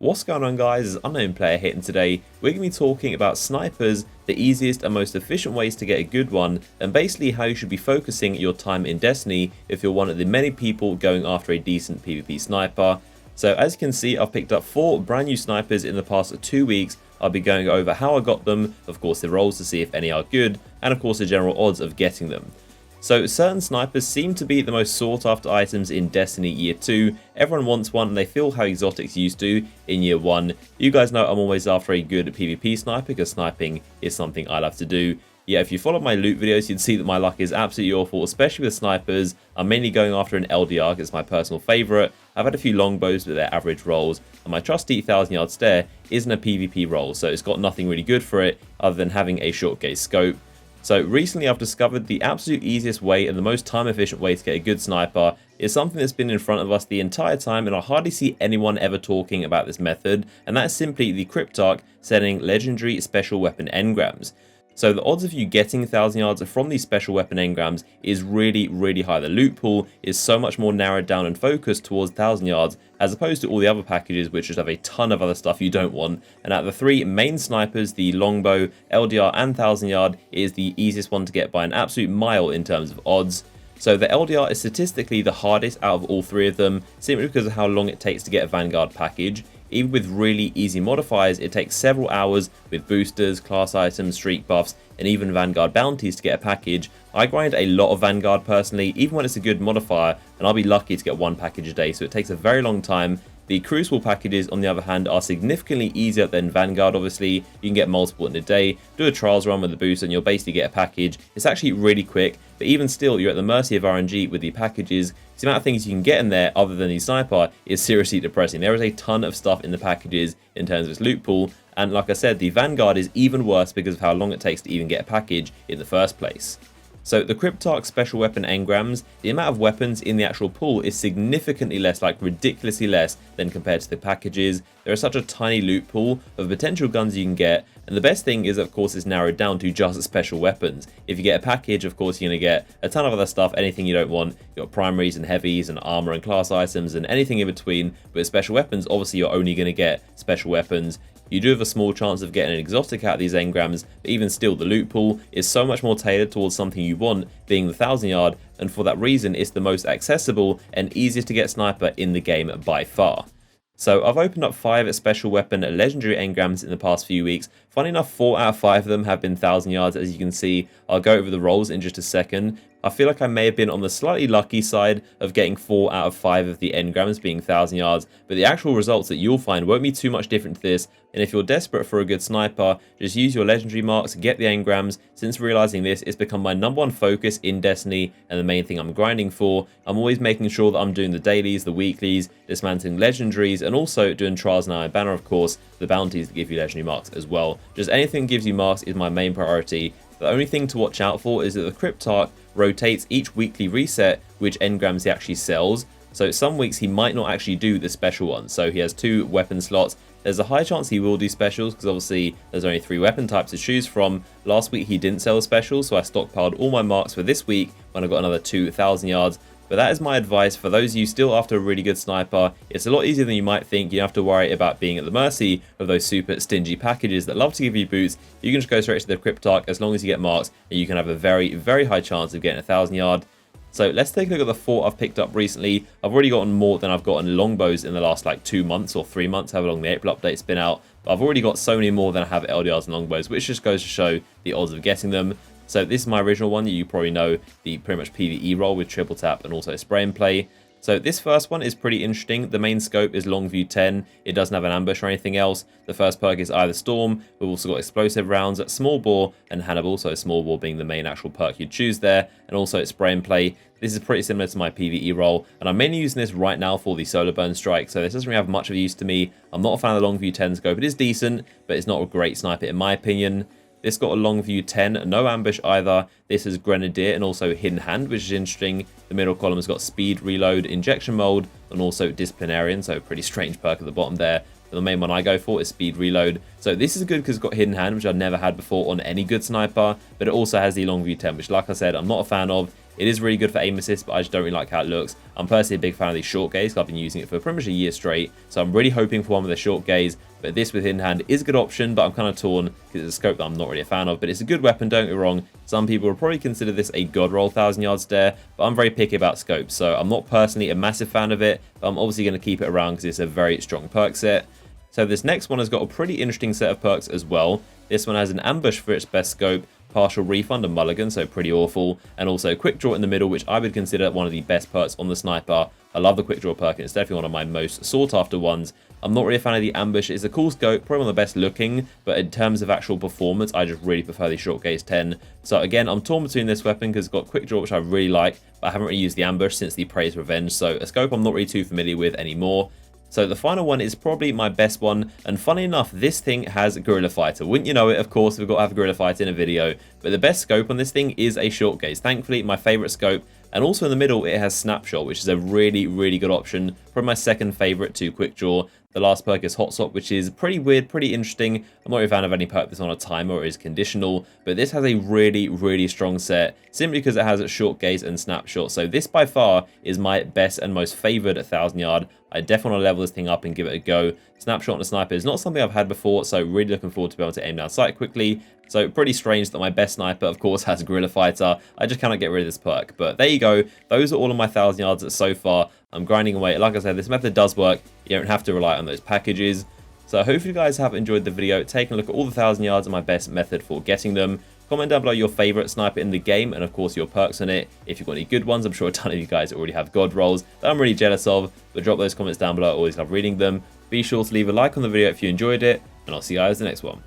What's going on, guys? It's Unknown Player here, and today we're going to be talking about snipers, the easiest and most efficient ways to get a good one, and basically how you should be focusing your time in Destiny if you're one of the many people going after a decent PvP sniper. So as you can see, I've picked up 4 brand new snipers in the past 2 weeks. I'll be going over how I got them, of course the rolls to see if any are good, and of course the general odds of getting them. So certain snipers seem to be the most sought after items in Destiny Year 2. Everyone wants one and they feel how exotics used to in Year 1. You guys know I'm always after a good PvP sniper because sniping is something I love to do. Yeah, if you follow my loot videos, you'd see that my luck is absolutely awful, especially with snipers. I'm mainly going after an LDR because it's my personal favourite. I've had a few longbows with their average rolls, and my trusty 1000 yard stare isn't a PvP roll, so it's got nothing really good for it other than having a short gaze scope. So recently I've discovered the absolute easiest way and the most time efficient way to get a good sniper is something that's been in front of us the entire time, and I hardly see anyone ever talking about this method, and that is simply the Cryptarch setting legendary special weapon engrams. So the odds of you getting 1000 yards from these special weapon engrams is really high. The loot pool is so much more narrowed down and focused towards 1000 yards as opposed to all the other packages which just have a ton of other stuff you don't want. And out of the 3 main snipers, the longbow, LDR and 1000 yard is the easiest one to get by an absolute mile in terms of odds. So the LDR is statistically the hardest out of all 3 of them, simply because of how long it takes to get a Vanguard package. Even with really easy modifiers, it takes several hours with boosters, class items, streak buffs, and even Vanguard bounties to get a package. I grind a lot of Vanguard personally, even when it's a good modifier, and I'll be lucky to get 1 package a day, so it takes a very long time. The Crucible packages, on the other hand, are significantly easier than Vanguard, obviously. You can get multiple in a day, do a trials run with the booster, and you'll basically get a package. It's actually really quick, but even still, you're at the mercy of RNG with the packages. The amount of things you can get in there, other than the sniper, is seriously depressing. There is a ton of stuff in the packages in terms of its loot pool, and like I said, the Vanguard is even worse because of how long it takes to even get a package in the first place. So the Cryptarch special weapon engrams, the amount of weapons in the actual pool is significantly less, like ridiculously less than compared to the packages. There is such a tiny loot pool of potential guns you can get, and the best thing is, of course, it's narrowed down to just special weapons. If you get a package, of course, you're going to get a ton of other stuff, anything you don't want. You've got primaries and heavies and armor and class items and anything in between. But with special weapons, obviously you're only going to get special weapons. You do have a small chance of getting an exotic out of these engrams, but even still, the loot pool is so much more tailored towards something you want, being the 1000 yard, and for that reason, it's the most accessible and easiest to get sniper in the game by far. So I've opened up 5 special weapon legendary engrams in the past few weeks. Funny enough, 4 out of 5 of them have been 1000 yards, as you can see. I'll go over the rolls in just a second. I feel like I may have been on the slightly lucky side of getting 4 out of 5 of the engrams being 1000 yards, but the actual results that you'll find won't be too much different to this, and if you're desperate for a good sniper, just use your legendary marks, get the engrams. Since realizing this, it's become my #1 focus in Destiny and the main thing I'm grinding for. I'm always making sure that I'm doing the dailies, the weeklies, dismantling legendaries, and also doing trials now in banner, of course, the bounties that give you legendary marks as well. Just anything that gives you marks is my main priority. The only thing to watch out for is that the Cryptarch rotates each weekly reset which engrams he actually sells. So some weeks he might not actually do the special ones. So he has 2 weapon slots. There's a high chance he will do specials because obviously there's only 3 weapon types to choose from. Last week he didn't sell specials, so I stockpiled all my marks for this week when I got another 2000 yards. But that is my advice for those of you still after a really good sniper. It's a lot easier than you might think. You don't have to worry about being at the mercy of those super stingy packages that love to give you boots. You can just go straight to the Cryptarch as long as you get marks, and you can have a very high chance of getting a 1000 yard. So let's take a look at the 4 I've picked up recently. I've already gotten more than I've gotten longbows in the last like 2 months or 3 months, however long the April update's been out. But I've already got so many more than I have LDRs and longbows, which just goes to show the odds of getting them. So this is my original one. You probably know the pretty much PvE roll with triple tap and also spray and play. So this first one is pretty interesting. The main scope is long view 10. It doesn't have an ambush or anything else. The first perk is either storm. We've also got explosive rounds, small bore, and Hannibal. So small bore being the main actual perk you choose there, and also spray and play. This is pretty similar to my PvE roll, and I'm mainly using this right now for the solar burn strike. So this doesn't really have much of use to me. I'm not a fan of the long view 10 scope. It is decent, but it's not a great sniper in my opinion. This got a long view 10, no ambush either. This is Grenadier and also Hidden Hand, which is interesting. The middle column has got Speed, Reload, Injection Mold, and also Disciplinarian, so a pretty strange perk at the bottom there. But the main one I go for is Speed Reload. So this is good because it's got Hidden Hand, which I've never had before on any good sniper, but it also has the long view 10, which like I said, I'm not a fan of. It is really good for aim assist, but I just don't really like how it looks. I'm personally a big fan of the short gaze, I've been using it for pretty much a year straight, so I'm really hoping for one with a short gaze. But this with hidden hand is a good option, but I'm kind of torn because it's a scope that I'm not really a fan of. But it's a good weapon, don't get me wrong. Some people will probably consider this a god roll 1,000-yard stare, but I'm very picky about scopes, so I'm not personally a massive fan of it, but I'm obviously going to keep it around because it's a very strong perk set. So this next one has got a pretty interesting set of perks as well. This one has an ambush for its best scope, partial refund and mulligan, so pretty awful, and also quick draw in the middle, which I would consider one of the best perks on the sniper. I love the quick draw perk, and it's definitely one of my most sought after ones. I'm not really a fan of the ambush. It's a cool scope, probably one of the best looking, but in terms of actual performance, I just really prefer the short gaze 10. So again, I'm torn between this weapon because it's got quick draw, which I really like, but I haven't really used the ambush since the Praise Revenge, so a scope I'm not really too familiar with anymore. So the final one is probably my best one, and funny enough, this thing has Gorilla Fighter. Wouldn't you know it, of course, we've got to have Gorilla Fighter in a video, but the best scope on this thing is a short gaze. Thankfully, my favorite scope, and also in the middle, it has Snapshot, which is a really, really good option. Probably my second favorite to quick draw. The last perk is Hot Swap, which is pretty weird, pretty interesting. I'm not a fan of any perk that's on a timer or is conditional, but this has a really, really strong set, simply because it has a short gaze and Snapshot. So this by far is my best and most favored 1,000-yard. I definitely want to level this thing up and give it a go. Snapshot on a sniper is not something I've had before, so really looking forward to be able to aim down sight quickly. So pretty strange that my best sniper, of course, has Gorilla Fighter. I just cannot get rid of this perk. But there you go. Those are all of my 1,000 yards so far. I'm grinding away. Like I said, this method does work. You don't have to rely on those packages. So hopefully you guys have enjoyed the video, taking a look at all the 1,000 yards and my best method for getting them. Comment down below your favorite sniper in the game and of course your perks on it. If you've got any good ones, I'm sure a ton of you guys already have god rolls that I'm really jealous of, but drop those comments down below. I always love reading them. Be sure to leave a like on the video if you enjoyed it, and I'll see you guys in the next one.